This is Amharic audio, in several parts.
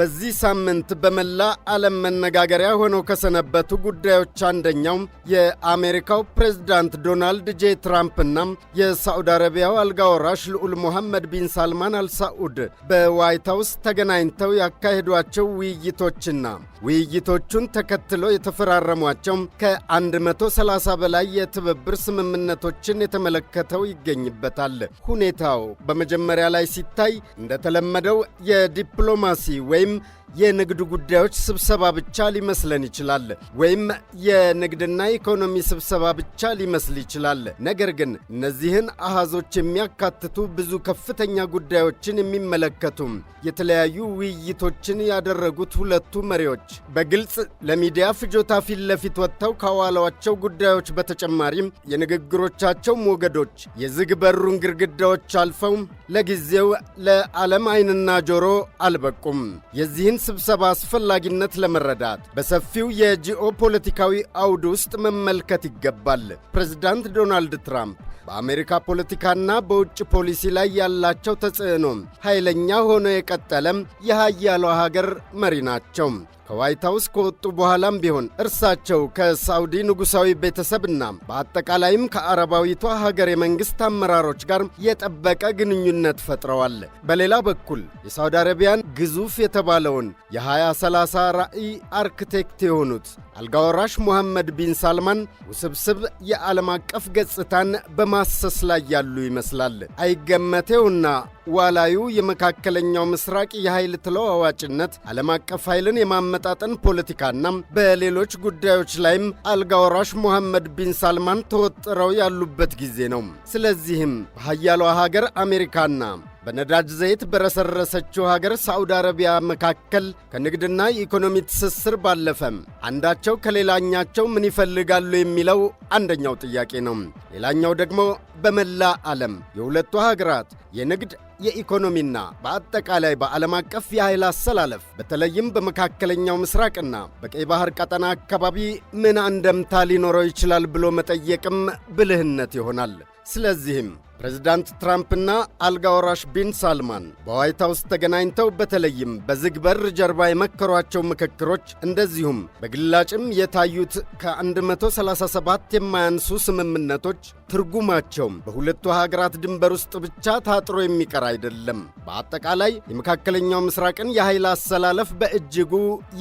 በዚህ ሳምንት በመላ ዓለም መነጋገሪያ ሆነው ከሰነበቱ ጉዳዮች አንደኛው የአሜሪካው ፕሬዝዳንት ዶናልድ ጄ ትራምፕና የሳዑዲ አረቢያው አልጋ ወራሽ ልዑል ሙሐመድ ቢን ሳልማን አልሳዑድ በዋይት ሃውስ ተገናኝተው ያካሄዷቸው ውይይቶችና ውይይቶቹን ተከትሎ የተፈራረሟቸው ከ130 በላይ የትብብር ስምምነቶችን የተመለከተው ይገኝበታል። ሁኔታው በመጀመሪያ ላይ ሲታይ እንደተለመደው የዲፕሎማሲ ወይም የንግድ ጉዳዮች ስብሰባ ብቻ ሊመስለን ይችላል፣ ወይም የንግድና ኢኮኖሚ ስብሰባ ብቻ ሊመስል ይችላል። ነገር ግን እነዚህን አሃዞች የሚያካትቱ ብዙ ከፍተኛ ጉዳዮችን የሚመለከቱ የተለያዩ ውይይቶችን ያደረጉት ሁለቱ መሪዎች በግልጽ ለሚዲያ ፍጆታ ፊት ለፊት ወጥተው ካዋሏቸው ጉዳዮች በተጨማሪም የንግግሮቻቸው ሞገዶች የዝግ በሩን ግድግዳዎች አልፈው ለጊዜው ለዓለም ዓይንና ጆሮ አልበቁም። የዚህን ስብሰባ አስፈላጊነት ለመረዳት በሰፊው የጂኦ ፖለቲካዊ አውድ ውስጥ መመልከት ይገባል። ፕሬዝዳንት ዶናልድ ትራምፕ በአሜሪካ ፖለቲካና በውጭ ፖሊሲ ላይ ያላቸው ተጽዕኖ ኃይለኛ ሆኖ የቀጠለም የሃያሏ ሀገር መሪ ናቸው። ከዋይት ሃውስ ከወጡ በኋላም ቢሆን እርሳቸው ከሳዑዲ ንጉሣዊ ቤተሰብና በአጠቃላይም ከአረባዊቷ ሀገር የመንግሥት አመራሮች ጋር የጠበቀ ግንኙነት ፈጥረዋል። በሌላ በኩል የሳዑዲ አረቢያን ግዙፍ የተባለውን የ2030 ራዕይ አርክቴክት የሆኑት አልጋወራሽ ሙሐመድ ቢን ሳልማን ውስብስብ የዓለም አቀፍ ገጽታን በማሰስ ላይ ያሉ ይመስላል። አይገመቴውና ዋላዩ የመካከለኛው ምስራቅ የኃይል ተለዋዋጭነት ዓለም አቀፍ ኃይልን የማመጣጠን ፖለቲካና በሌሎች ጉዳዮች ላይም አልጋወራሽ ሙሐመድ ቢን ሳልማን ተወጥረው ያሉበት ጊዜ ነው። ስለዚህም በኃያሏ ሀገር አሜሪካና በነዳጅ ዘይት በረሰረሰችው ሀገር ሳዑዲ አረቢያ መካከል ከንግድና የኢኮኖሚ ትስስር ባለፈም አንዳቸው ከሌላኛቸው ምን ይፈልጋሉ የሚለው አንደኛው ጥያቄ ነው። ሌላኛው ደግሞ በመላ ዓለም የሁለቱ ሀገራት የንግድ የኢኮኖሚና በአጠቃላይ በዓለም አቀፍ የኃይል አሰላለፍ በተለይም በመካከለኛው ምስራቅና በቀይ ባህር ቀጠና አካባቢ ምን አንደምታ ሊኖረው ይችላል ብሎ መጠየቅም ብልህነት ይሆናል። ስለዚህም ፕሬዝዳንት ትራምፕና አልጋ ወራሽ ቢን ሳልማን በዋይት ሃውስ ተገናኝተው በተለይም በዝግ በር ጀርባ የመከሯቸው ምክክሮች እንደዚሁም በግላጭም የታዩት ከ137 የማያንሱ ስምምነቶች ትርጉማቸውም በሁለቱ ሀገራት ድንበር ውስጥ ብቻ ታጥሮ የሚቀር አይደለም። በአጠቃላይ የመካከለኛው ምስራቅን የኃይል አሰላለፍ በእጅጉ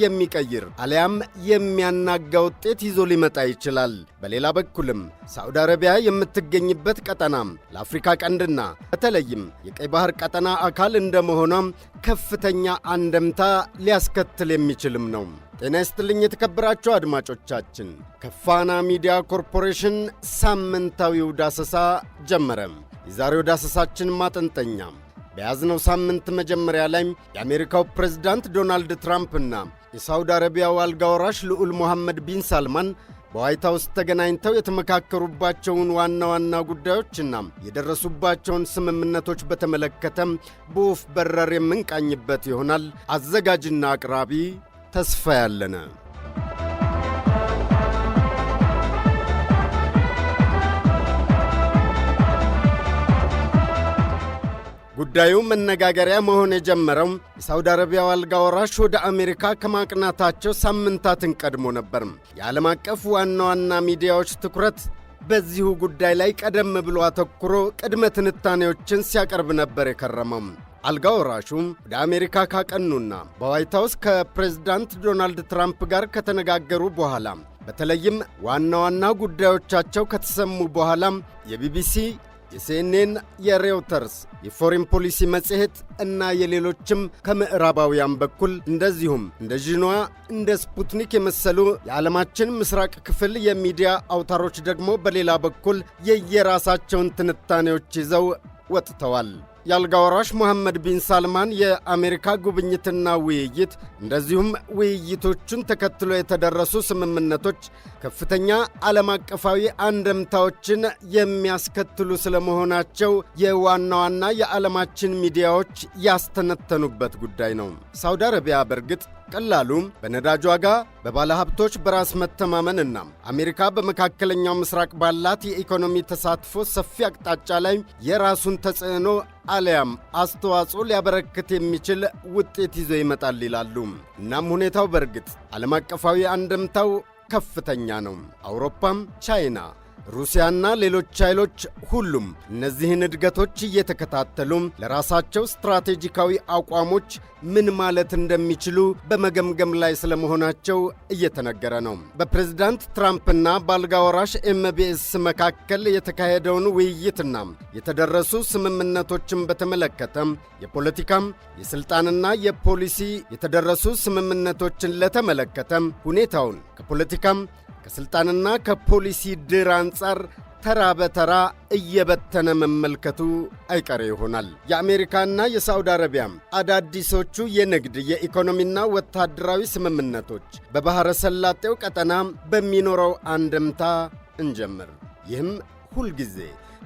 የሚቀይር አሊያም የሚያናጋ ውጤት ይዞ ሊመጣ ይችላል። በሌላ በኩልም ሳዑዲ አረቢያ የምትገኝበት ቀጠናም ለአፍሪካ ቀንድና በተለይም የቀይ ባህር ቀጠና አካል እንደመሆኗም ከፍተኛ አንደምታ ሊያስከትል የሚችልም ነው። ጤና ይስጥልኝ የተከበራችሁ አድማጮቻችን፣ ከፋና ሚዲያ ኮርፖሬሽን ሳምንታዊው ዳሰሳ ጀመረ። የዛሬው ዳሰሳችን ማጠንጠኛ በያዝነው ሳምንት መጀመሪያ ላይ የአሜሪካው ፕሬዝዳንት ዶናልድ ትራምፕና የሳዑዲ አረቢያው አልጋ ወራሽ ልዑል ሙሐመድ ቢን ሳልማን በዋይት ሃውስ ተገናኝተው የተመካከሩባቸውን ዋና ዋና ጉዳዮችና የደረሱባቸውን ስምምነቶች በተመለከተም በወፍ በረር የምንቃኝበት ይሆናል። አዘጋጅና አቅራቢ ተስፋ ያለነ። ጉዳዩ መነጋገሪያ መሆን የጀመረው የሳዑዲ አረቢያው አልጋ ወራሽ ወደ አሜሪካ ከማቅናታቸው ሳምንታትን ቀድሞ ነበር። የዓለም አቀፍ ዋና ዋና ሚዲያዎች ትኩረት በዚሁ ጉዳይ ላይ ቀደም ብሎ አተኩሮ ቅድመ ትንታኔዎችን ሲያቀርብ ነበር የከረመው። አልጋ ወራሹም ወደ አሜሪካ ካቀኑና በዋይት ሃውስ ከፕሬዝዳንት ዶናልድ ትራምፕ ጋር ከተነጋገሩ በኋላ በተለይም ዋና ዋና ጉዳዮቻቸው ከተሰሙ በኋላ የቢቢሲ፣ የሲኤንኤን፣ የሬውተርስ፣ የፎሬን ፖሊሲ መጽሔት እና የሌሎችም ከምዕራባውያን በኩል እንደዚሁም እንደ ዢንዋ እንደ ስፑትኒክ የመሰሉ የዓለማችን ምስራቅ ክፍል የሚዲያ አውታሮች ደግሞ በሌላ በኩል የየራሳቸውን ትንታኔዎች ይዘው ወጥተዋል። የአልጋ ወራሽ ሙሐመድ ቢን ሳልማን የአሜሪካ ጉብኝትና ውይይት እንደዚሁም ውይይቶቹን ተከትሎ የተደረሱ ስምምነቶች ከፍተኛ ዓለም አቀፋዊ አንድምታዎችን የሚያስከትሉ ስለመሆናቸው የዋና ዋና የዓለማችን ሚዲያዎች ያስተነተኑበት ጉዳይ ነው። ሳዑዲ አረቢያ በርግጥ ቀላሉ በነዳጅ ዋጋ በባለሀብቶች በራስ መተማመንና አሜሪካ በመካከለኛው ምስራቅ ባላት የኢኮኖሚ ተሳትፎ ሰፊ አቅጣጫ ላይ የራሱን ተጽዕኖ አሊያም አስተዋጽኦ ሊያበረክት የሚችል ውጤት ይዞ ይመጣል ይላሉ። እናም ሁኔታው በእርግጥ ዓለም አቀፋዊ አንድምታው ከፍተኛ ነው። አውሮፓም፣ ቻይና፣ ሩሲያና ሌሎች ኃይሎች ሁሉም እነዚህን እድገቶች እየተከታተሉ ለራሳቸው ስትራቴጂካዊ አቋሞች ምን ማለት እንደሚችሉ በመገምገም ላይ ስለመሆናቸው እየተነገረ ነው። በፕሬዝዳንት ትራምፕና በአልጋ ወራሽ ኤምቢኤስ መካከል የተካሄደውን ውይይትና የተደረሱ ስምምነቶችን በተመለከተ የፖለቲካም የሥልጣንና የፖሊሲ የተደረሱ ስምምነቶችን ለተመለከተ ሁኔታውን ከፖለቲካም ከሥልጣንና ከፖሊሲ ድር አንጻር ተራ በተራ እየበተነ መመልከቱ አይቀሬ ይሆናል። የአሜሪካና የሳዑዲ አረቢያ አዳዲሶቹ የንግድ የኢኮኖሚና ወታደራዊ ስምምነቶች በባሕረ ሰላጤው ቀጠና በሚኖረው አንድምታ እንጀምር። ይህም ሁልጊዜ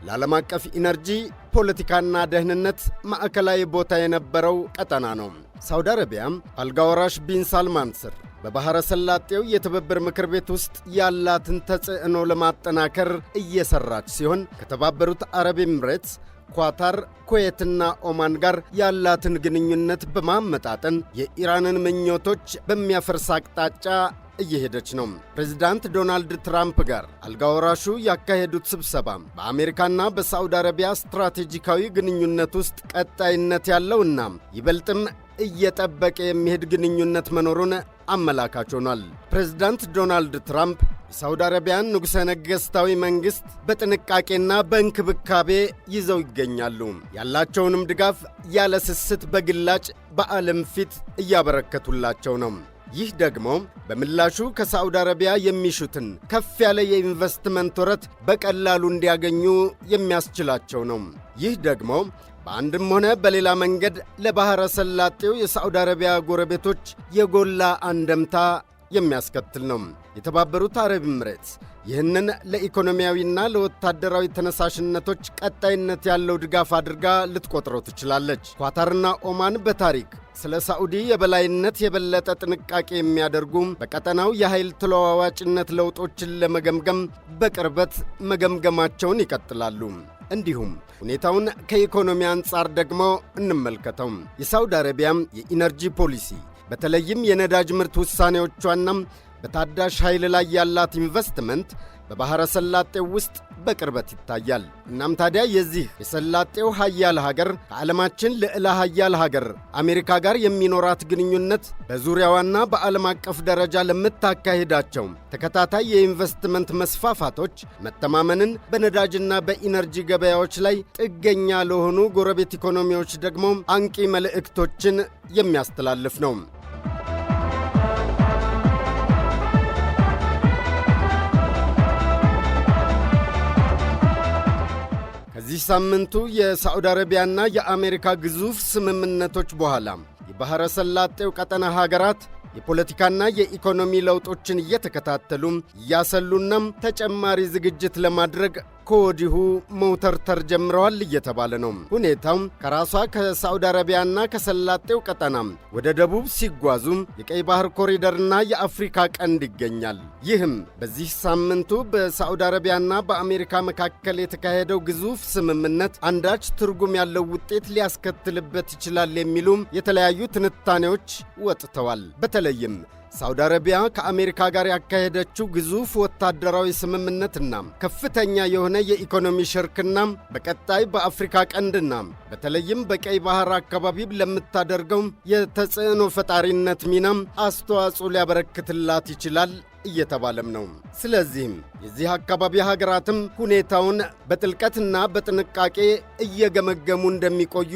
ለዓለም አቀፍ ኢነርጂ ፖለቲካና ደህንነት ማዕከላዊ ቦታ የነበረው ቀጠና ነው። ሳዑዲ አረቢያ አልጋ ወራሽ ቢን ሳልማን ስር በባሕረ ሰላጤው የትብብር ምክር ቤት ውስጥ ያላትን ተጽዕኖ ለማጠናከር እየሠራች ሲሆን ከተባበሩት አረብ ኤምሬትስ፣ ኳታር፣ ኩዌትና ኦማን ጋር ያላትን ግንኙነት በማመጣጠን የኢራንን ምኞቶች በሚያፈርስ አቅጣጫ እየሄደች ነው። ፕሬዝዳንት ዶናልድ ትራምፕ ጋር አልጋ ወራሹ ያካሄዱት ስብሰባ በአሜሪካና በሳዑዲ አረቢያ ስትራቴጂካዊ ግንኙነት ውስጥ ቀጣይነት ያለውና ይበልጥም እየጠበቀ የሚሄድ ግንኙነት መኖሩን አመላካች ሆኗል። ፕሬዝዳንት ዶናልድ ትራምፕ የሳዑዲ አረቢያን ንጉሠ ነገሥታዊ መንግሥት በጥንቃቄና በእንክብካቤ ይዘው ይገኛሉ። ያላቸውንም ድጋፍ ያለ ስስት በግላጭ በዓለም ፊት እያበረከቱላቸው ነው። ይህ ደግሞ በምላሹ ከሳዑዲ አረቢያ የሚሹትን ከፍ ያለ የኢንቨስትመንት ወረት በቀላሉ እንዲያገኙ የሚያስችላቸው ነው። ይህ ደግሞ በአንድም ሆነ በሌላ መንገድ ለባሕረ ሰላጤው የሳዑዲ አረቢያ ጎረቤቶች የጎላ አንደምታ የሚያስከትል ነው። የተባበሩት አረብ ኤምሬትስ ይህንን ለኢኮኖሚያዊና ለወታደራዊ ተነሳሽነቶች ቀጣይነት ያለው ድጋፍ አድርጋ ልትቆጥረው ትችላለች። ኳታርና ኦማን በታሪክ ስለ ሳዑዲ የበላይነት የበለጠ ጥንቃቄ የሚያደርጉ በቀጠናው የኃይል ተለዋዋጭነት ለውጦችን ለመገምገም በቅርበት መገምገማቸውን ይቀጥላሉ። እንዲሁም ሁኔታውን ከኢኮኖሚ አንጻር ደግሞ እንመልከተው። የሳዑዲ አረቢያም የኢነርጂ ፖሊሲ በተለይም የነዳጅ ምርት ውሳኔዎቿና በታዳሽ ኃይል ላይ ያላት ኢንቨስትመንት በባሕረ ሰላጤው ውስጥ በቅርበት ይታያል። እናም ታዲያ የዚህ የሰላጤው ሀያል ሀገር ከዓለማችን ልዕለ ሀያል ሀገር አሜሪካ ጋር የሚኖራት ግንኙነት በዙሪያዋና በዓለም አቀፍ ደረጃ ለምታካሂዳቸው ተከታታይ የኢንቨስትመንት መስፋፋቶች መተማመንን፣ በነዳጅና በኢነርጂ ገበያዎች ላይ ጥገኛ ለሆኑ ጎረቤት ኢኮኖሚዎች ደግሞ አንቂ መልእክቶችን የሚያስተላልፍ ነው። ከዚህ ሳምንቱ የሳዑዲ አረቢያና የአሜሪካ ግዙፍ ስምምነቶች በኋላ የባሕረ ሰላጤው ቀጠና ሀገራት የፖለቲካና የኢኮኖሚ ለውጦችን እየተከታተሉ እያሰሉናም ተጨማሪ ዝግጅት ለማድረግ ከወዲሁ መውተርተር ጀምረዋል እየተባለ ነው። ሁኔታው ከራሷ ከሳዑዲ አረቢያና ከሰላጤው ቀጠና ወደ ደቡብ ሲጓዙ የቀይ ባህር ኮሪደርና የአፍሪካ ቀንድ ይገኛል። ይህም በዚህ ሳምንቱ በሳዑዲ አረቢያና በአሜሪካ መካከል የተካሄደው ግዙፍ ስምምነት አንዳች ትርጉም ያለው ውጤት ሊያስከትልበት ይችላል የሚሉ የተለያዩ ትንታኔዎች ወጥተዋል። በተለይም ሳዑዲ አረቢያ ከአሜሪካ ጋር ያካሄደችው ግዙፍ ወታደራዊ ስምምነትና ከፍተኛ የሆነ የኢኮኖሚ ሽርክና በቀጣይ በአፍሪካ ቀንድና በተለይም በቀይ ባህር አካባቢ ለምታደርገው የተጽዕኖ ፈጣሪነት ሚናም አስተዋጽኦ ሊያበረክትላት ይችላል እየተባለም ነው። ስለዚህም የዚህ አካባቢ ሀገራትም ሁኔታውን በጥልቀትና በጥንቃቄ እየገመገሙ እንደሚቆዩ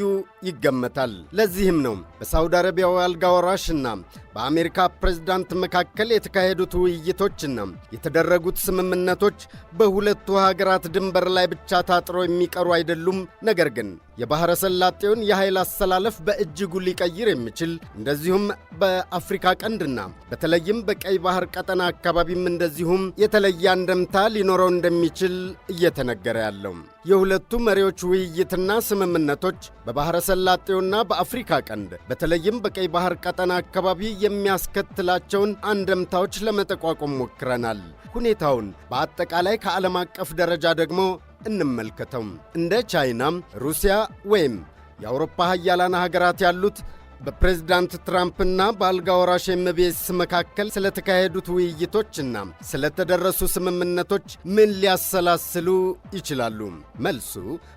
ይገመታል። ለዚህም ነው በሳዑዲ አረቢያው አልጋ ወራሽና በአሜሪካ ፕሬዝዳንት መካከል የተካሄዱት ውይይቶችና የተደረጉት ስምምነቶች በሁለቱ ሀገራት ድንበር ላይ ብቻ ታጥረው የሚቀሩ አይደሉም። ነገር ግን የባሕረ ሰላጤውን የኃይል አሰላለፍ በእጅጉ ሊቀይር የሚችል እንደዚሁም በአፍሪካ ቀንድና በተለይም በቀይ ባህር ቀጠና አካባቢም እንደዚሁም የተለየ አንድምታ ሊኖረው እንደሚችል እየተነገረ ያለው የሁለቱ መሪዎች ውይይትና ስምምነቶች በባሕረ ሰላጤውና በአፍሪካ ቀንድ በተለይም በቀይ ባህር ቀጠና አካባቢ የሚያስከትላቸውን አንድምታዎች ለመጠቋቋም ሞክረናል። ሁኔታውን በአጠቃላይ ከዓለም አቀፍ ደረጃ ደግሞ እንመልከተው። እንደ ቻይና፣ ሩሲያ ወይም የአውሮፓ ሀያላን ሀገራት ያሉት በፕሬዝዳንት ትራምፕና በአልጋ ወራሽ ኤምቢኤስ መካከል ስለተካሄዱት ውይይቶችና ስለተደረሱ ስምምነቶች ምን ሊያሰላስሉ ይችላሉ? መልሱ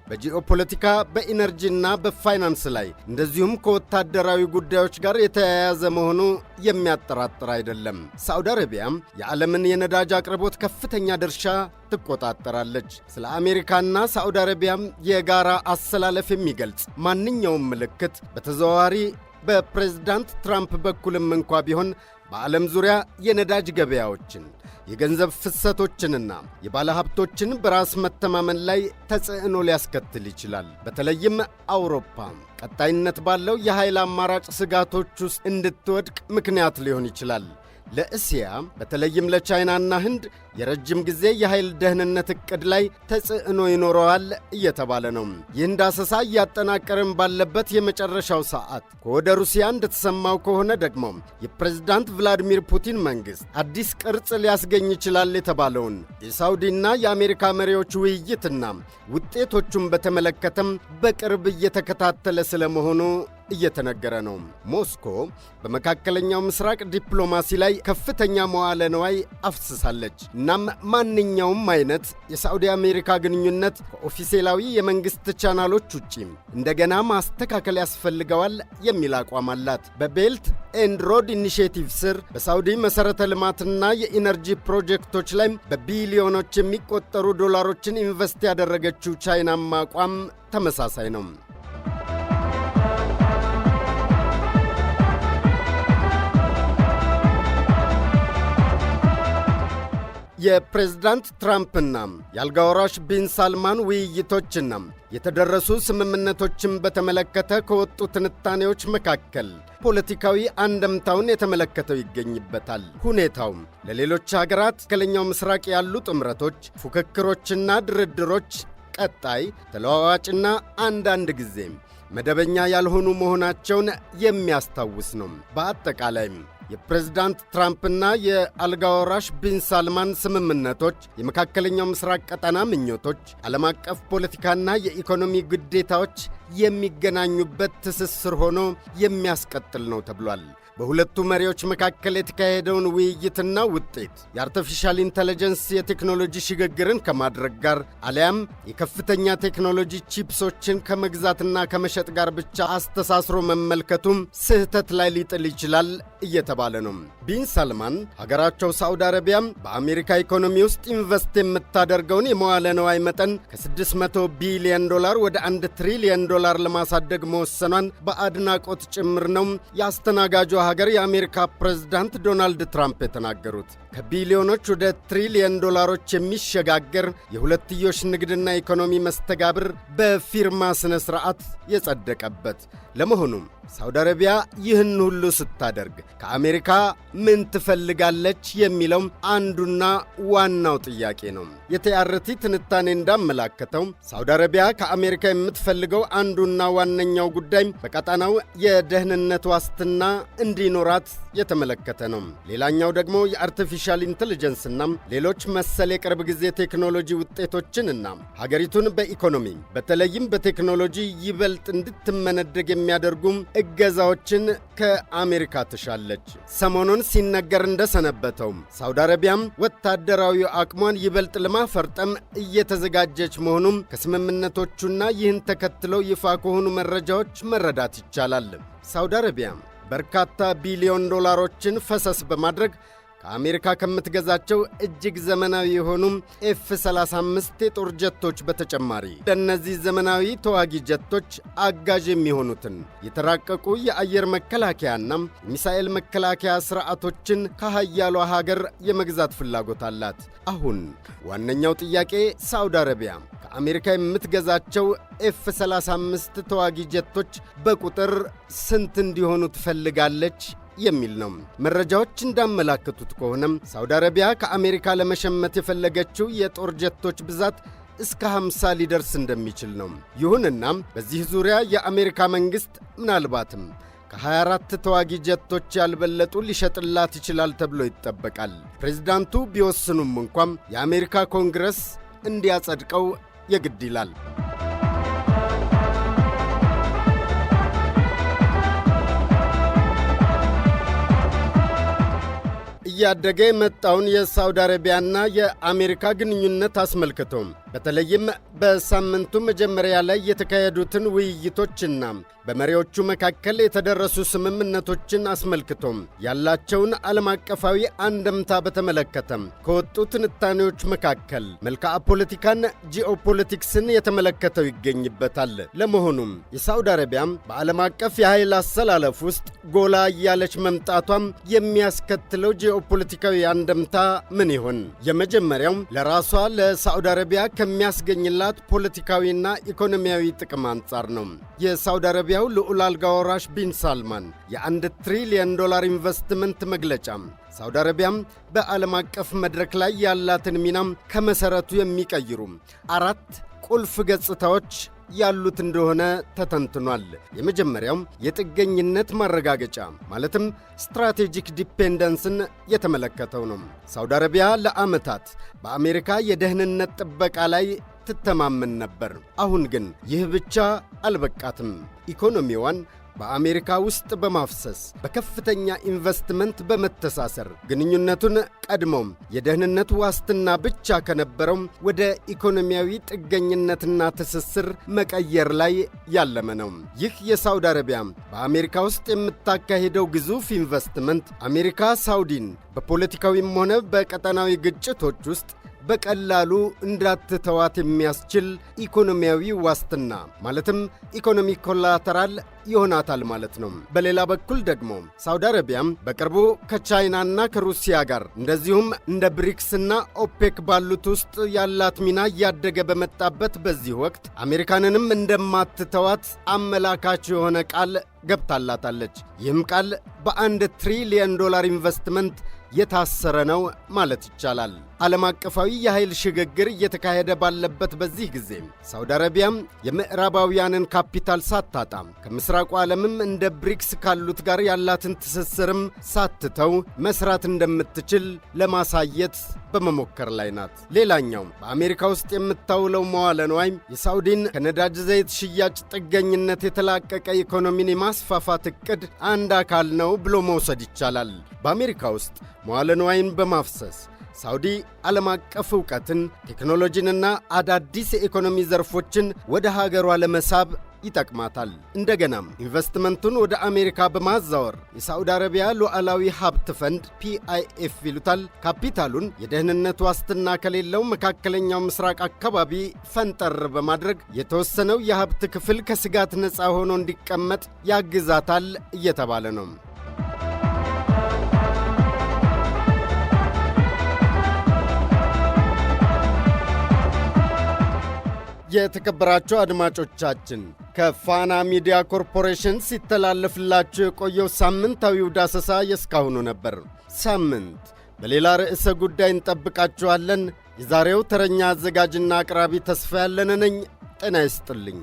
በጂኦፖለቲካ በኢነርጂና በፋይናንስ ላይ እንደዚሁም ከወታደራዊ ጉዳዮች ጋር የተያያዘ መሆኑ የሚያጠራጥር አይደለም። ሳዑዲ አረቢያም የዓለምን የነዳጅ አቅርቦት ከፍተኛ ድርሻ ትቆጣጠራለች። ስለ አሜሪካና ሳዑዲ አረቢያም የጋራ አሰላለፍ የሚገልጽ ማንኛውም ምልክት በተዘዋዋሪ በፕሬዝዳንት ትራምፕ በኩልም እንኳ ቢሆን በዓለም ዙሪያ የነዳጅ ገበያዎችን፣ የገንዘብ ፍሰቶችንና የባለ ሀብቶችን በራስ መተማመን ላይ ተጽዕኖ ሊያስከትል ይችላል። በተለይም አውሮፓ ቀጣይነት ባለው የኃይል አማራጭ ስጋቶች ውስጥ እንድትወድቅ ምክንያት ሊሆን ይችላል። ለእስያ በተለይም ለቻይናና ህንድ የረጅም ጊዜ የኃይል ደህንነት ዕቅድ ላይ ተጽዕኖ ይኖረዋል እየተባለ ነው። ይህን ዳሰሳ እያጠናቀርን ባለበት የመጨረሻው ሰዓት ከወደ ሩሲያ እንደተሰማው ከሆነ ደግሞ የፕሬዝዳንት ቭላዲሚር ፑቲን መንግሥት አዲስ ቅርጽ ሊያስገኝ ይችላል የተባለውን የሳውዲና የአሜሪካ መሪዎች ውይይትና ውጤቶቹን በተመለከተም በቅርብ እየተከታተለ ስለመሆኑ እየተነገረ ነው። ሞስኮ በመካከለኛው ምስራቅ ዲፕሎማሲ ላይ ከፍተኛ መዋለ ንዋይ አፍስሳለች። እናም ማንኛውም አይነት የሳዑዲ አሜሪካ ግንኙነት ከኦፊሴላዊ የመንግሥት ቻናሎች ውጪ እንደገና ማስተካከል ያስፈልገዋል የሚል አቋም አላት። በቤልት ኤንድ ሮድ ኢኒሼቲቭ ስር በሳዑዲ መሠረተ ልማትና የኢነርጂ ፕሮጀክቶች ላይ በቢሊዮኖች የሚቆጠሩ ዶላሮችን ኢንቨስት ያደረገችው ቻይናም አቋም ተመሳሳይ ነው። የፕሬዝዳንት ትራምፕና የአልጋ ወራሽ ቢን ሳልማን ውይይቶችና የተደረሱ ስምምነቶችን በተመለከተ ከወጡ ትንታኔዎች መካከል ፖለቲካዊ አንደምታውን የተመለከተው ይገኝበታል። ሁኔታውም ለሌሎች ሀገራት መካከለኛው ምስራቅ ያሉ ጥምረቶች፣ ፉክክሮችና ድርድሮች ቀጣይ፣ ተለዋዋጭና አንዳንድ ጊዜም መደበኛ ያልሆኑ መሆናቸውን የሚያስታውስ ነው። በአጠቃላይም የፕሬዝዳንት ትራምፕና የአልጋ ወራሽ ቢን ሳልማን ስምምነቶች የመካከለኛው ምስራቅ ቀጠና ምኞቶች፣ ዓለም አቀፍ ፖለቲካና የኢኮኖሚ ግዴታዎች የሚገናኙበት ትስስር ሆኖ የሚያስቀጥል ነው ተብሏል። በሁለቱ መሪዎች መካከል የተካሄደውን ውይይትና ውጤት የአርቲፊሻል ኢንተለጀንስ የቴክኖሎጂ ሽግግርን ከማድረግ ጋር አሊያም የከፍተኛ ቴክኖሎጂ ቺፕሶችን ከመግዛትና ከመሸጥ ጋር ብቻ አስተሳስሮ መመልከቱም ስህተት ላይ ሊጥል ይችላል እየተባለ ነው። ቢን ሳልማን ሀገራቸው ሳዑዲ አረቢያም በአሜሪካ ኢኮኖሚ ውስጥ ኢንቨስት የምታደርገውን የመዋለ ነዋይ መጠን ከ600 ቢሊዮን ዶላር ወደ 1 ትሪሊዮን ዶላር ለማሳደግ መወሰኗን በአድናቆት ጭምር ነው ያስተናጋጇ ሀገር የአሜሪካ ፕሬዝዳንት ዶናልድ ትራምፕ የተናገሩት። ከቢሊዮኖች ወደ ትሪሊየን ዶላሮች የሚሸጋገር የሁለትዮሽ ንግድና ኢኮኖሚ መስተጋብር በፊርማ ሥነ ሥርዓት የጸደቀበት። ለመሆኑም ሳዑዲ አረቢያ ይህን ሁሉ ስታደርግ ከአሜሪካ ምን ትፈልጋለች የሚለው አንዱና ዋናው ጥያቄ ነው። የቲአርቲ ትንታኔ እንዳመላከተው ሳዑዲ አረቢያ ከአሜሪካ የምትፈልገው አንዱና ዋነኛው ጉዳይ በቀጣናው የደህንነት ዋስትና እንዲኖራት የተመለከተ ነው። ሌላኛው ደግሞ የአርቲፊሻል ኢንተለጀንስና ሌሎች መሰል የቅርብ ጊዜ ቴክኖሎጂ ውጤቶችንና ሀገሪቱን በኢኮኖሚ በተለይም በቴክኖሎጂ ይበልጥ እንድትመነደግ የሚያደርጉም እገዛዎችን ከአሜሪካ ትሻለች። ሰሞኑን ሲነገር እንደሰነበተው ሳዑዲ አረቢያም ወታደራዊ አቅሟን ይበልጥ ለማፈርጠም እየተዘጋጀች መሆኑም ከስምምነቶቹና ይህን ተከትለው ይፋ ከሆኑ መረጃዎች መረዳት ይቻላል። ሳዑዲ አረቢያ በርካታ ቢሊዮን ዶላሮችን ፈሰስ በማድረግ ከአሜሪካ ከምትገዛቸው እጅግ ዘመናዊ የሆኑ ኤፍ-35 የጦር ጀቶች በተጨማሪ ለእነዚህ ዘመናዊ ተዋጊ ጀቶች አጋዥ የሚሆኑትን የተራቀቁ የአየር መከላከያና የሚሳኤል መከላከያ ሥርዓቶችን ከሀያሏ ሀገር የመግዛት ፍላጎት አላት። አሁን ዋነኛው ጥያቄ ሳዑዲ አረቢያ ከአሜሪካ የምትገዛቸው ኤፍ-35 ተዋጊ ጀቶች በቁጥር ስንት እንዲሆኑ ትፈልጋለች የሚል ነው። መረጃዎች እንዳመላከቱት ከሆነም ሳዑዲ አረቢያ ከአሜሪካ ለመሸመት የፈለገችው የጦር ጀቶች ብዛት እስከ 50 ሊደርስ እንደሚችል ነው። ይሁንና በዚህ ዙሪያ የአሜሪካ መንግሥት ምናልባትም ከ24 ተዋጊ ጀቶች ያልበለጡ ሊሸጥላት ይችላል ተብሎ ይጠበቃል። ፕሬዝዳንቱ ቢወስኑም እንኳን የአሜሪካ ኮንግረስ እንዲያጸድቀው የግድ ይላል። እያደገ የመጣውን የሳውዲ አረቢያና የአሜሪካ ግንኙነት አስመልክቶ በተለይም በሳምንቱ መጀመሪያ ላይ የተካሄዱትን ውይይቶችና በመሪዎቹ መካከል የተደረሱ ስምምነቶችን አስመልክቶ ያላቸውን ዓለም አቀፋዊ አንድምታ በተመለከተ ከወጡ ትንታኔዎች መካከል መልክዓ ፖለቲካን፣ ጂኦፖለቲክስን የተመለከተው ይገኝበታል። ለመሆኑም የሳውዲ አረቢያ በዓለም አቀፍ የኃይል አሰላለፍ ውስጥ ጎላ እያለች መምጣቷም የሚያስከትለው ጂኦፖለቲካዊ አንድምታ ምን ይሆን? የመጀመሪያው ለራሷ ለሳውዲ አረቢያ ከሚያስገኝላት ፖለቲካዊና ኢኮኖሚያዊ ጥቅም አንጻር ነው። የሳውዲ አረቢያው ልዑል አልጋ ወራሽ ቢን ሳልማን የ1 ትሪሊየን ዶላር ኢንቨስትመንት መግለጫ ሳውዲ አረቢያም በዓለም አቀፍ መድረክ ላይ ያላትን ሚናም ከመሠረቱ የሚቀይሩ 4 ቁልፍ ገጽታዎች ያሉት እንደሆነ ተተንትኗል። የመጀመሪያው የጥገኝነት ማረጋገጫ ማለትም ስትራቴጂክ ዲፔንደንስን የተመለከተው ነው። ሳውዲ አረቢያ ለዓመታት በአሜሪካ የደህንነት ጥበቃ ላይ ትተማመን ነበር። አሁን ግን ይህ ብቻ አልበቃትም። ኢኮኖሚዋን በአሜሪካ ውስጥ በማፍሰስ በከፍተኛ ኢንቨስትመንት በመተሳሰር ግንኙነቱን ቀድሞም የደህንነት ዋስትና ብቻ ከነበረው ወደ ኢኮኖሚያዊ ጥገኝነትና ትስስር መቀየር ላይ ያለመ ነው። ይህ የሳውዲ አረቢያ በአሜሪካ ውስጥ የምታካሄደው ግዙፍ ኢንቨስትመንት አሜሪካ ሳውዲን በፖለቲካዊም ሆነ በቀጠናዊ ግጭቶች ውስጥ በቀላሉ እንዳትተዋት የሚያስችል ኢኮኖሚያዊ ዋስትና ማለትም ኢኮኖሚ ኮላተራል ይሆናታል ማለት ነው። በሌላ በኩል ደግሞ ሳውዲ አረቢያም በቅርቡ ከቻይናና ከሩሲያ ጋር እንደዚሁም እንደ ብሪክስና ኦፔክ ባሉት ውስጥ ያላት ሚና እያደገ በመጣበት በዚህ ወቅት አሜሪካንንም እንደማትተዋት አመላካች የሆነ ቃል ገብታላታለች። ይህም ቃል በ1 ትሪሊየን ዶላር ኢንቨስትመንት የታሰረ ነው ማለት ይቻላል። ዓለም አቀፋዊ የኃይል ሽግግር እየተካሄደ ባለበት በዚህ ጊዜ ሳውዲ አረቢያም የምዕራባውያንን ካፒታል ሳታጣ ከምስራቁ ዓለምም እንደ ብሪክስ ካሉት ጋር ያላትን ትስስርም ሳትተው መስራት እንደምትችል ለማሳየት በመሞከር ላይ ናት። ሌላኛው በአሜሪካ ውስጥ የምታውለው መዋለ ንዋይ የሳውዲን ከነዳጅ ዘይት ሽያጭ ጥገኝነት የተላቀቀ ኢኮኖሚን የማስፋፋት ዕቅድ አንድ አካል ነው ብሎ መውሰድ ይቻላል። በአሜሪካ ውስጥ መዋለ ንዋይን በማፍሰስ ሳውዲ ዓለም አቀፍ ዕውቀትን፣ ቴክኖሎጂንና አዳዲስ የኢኮኖሚ ዘርፎችን ወደ ሀገሯ ለመሳብ ይጠቅማታል። እንደገናም ኢንቨስትመንቱን ወደ አሜሪካ በማዛወር የሳዑዲ አረቢያ ሉዓላዊ ሀብት ፈንድ PIF ይሉታል ካፒታሉን የደህንነት ዋስትና ከሌለው መካከለኛው ምስራቅ አካባቢ ፈንጠር በማድረግ የተወሰነው የሀብት ክፍል ከስጋት ነፃ ሆኖ እንዲቀመጥ ያግዛታል እየተባለ ነው። የተከበራችሁ አድማጮቻችን ከፋና ሚዲያ ኮርፖሬሽን ሲተላለፍላችሁ የቆየው ሳምንታዊው ዳሰሳ የእስካሁኑ ነበር። ሳምንት በሌላ ርዕሰ ጉዳይ እንጠብቃችኋለን። የዛሬው ተረኛ አዘጋጅና አቅራቢ ተስፋ ያለነ ነኝ። ጤና ይስጥልኝ።